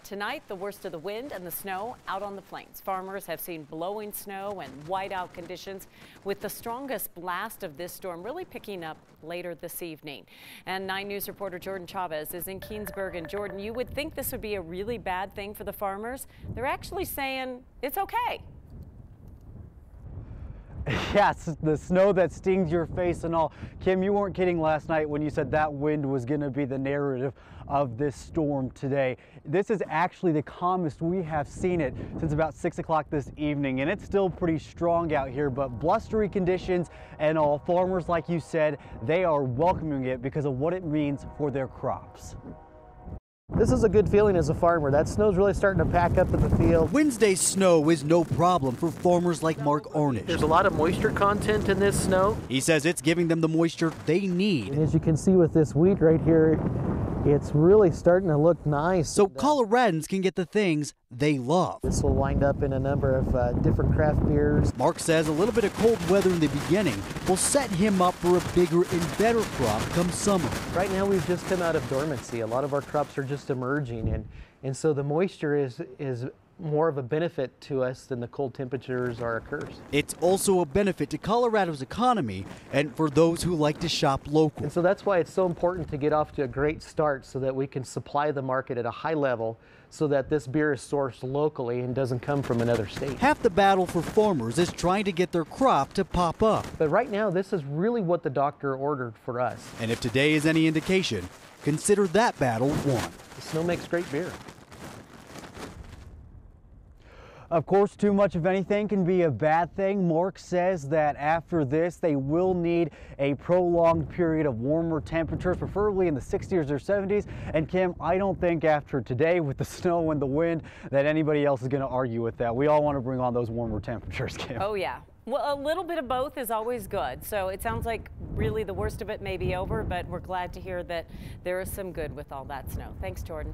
Tonight, the worst of the wind and the snow out on the plains. Farmers have seen blowing snow and whiteout conditions, with the strongest blast of this storm really picking up later this evening. And 9 News reporter Jordan Chavez is in Keensburg. And Jordan, you would think this would be a really bad thing for the farmers. They're actually saying it's okay. Yes, the snow that stings your face and all. Kim, you weren't kidding last night when you said that wind was going to be the narrative of this storm today. This is actually the calmest we have seen it since about 6 o'clock this evening, and it's still pretty strong out here, but blustery conditions and all. Farmers, like you said, they are welcoming it because of what it means for their crops. This is a good feeling as a farmer. That snow's really starting to pack up in the field. Wednesday's snow is no problem for farmers like Mark Ornish. There's a lot of moisture content in this snow. He says it's giving them the moisture they need. And as you can see with this wheat right here, it's really starting to look nice. So Coloradans can get the things they love. This will wind up in a number of different craft beers. Mark says a little bit of cold weather in the beginning will set him up for a bigger and better crop come summer. Right now we've just come out of dormancy. A lot of our crops are just emerging, and so the moisture is more of a benefit to us than the cold temperatures are a curse. It's also a benefit to Colorado's economy and for those who like to shop local. And so that's why it's so important to get off to a great start so that we can supply the market at a high level so that this beer is sourced locally and doesn't come from another state. Half the battle for farmers is trying to get their crop to pop up. But right now, this is really what the doctor ordered for us. And if today is any indication, consider that battle won. The snow makes great beer. Of course, too much of anything can be a bad thing. Mark says that after this, they will need a prolonged period of warmer temperatures, preferably in the 60s or 70s. And Kim, I don't think after today with the snow and the wind that anybody else is going to argue with that. We all want to bring on those warmer temperatures, Kim. Oh, yeah. Well, a little bit of both is always good. So it sounds like really the worst of it may be over, but we're glad to hear that there is some good with all that snow. Thanks, Jordan.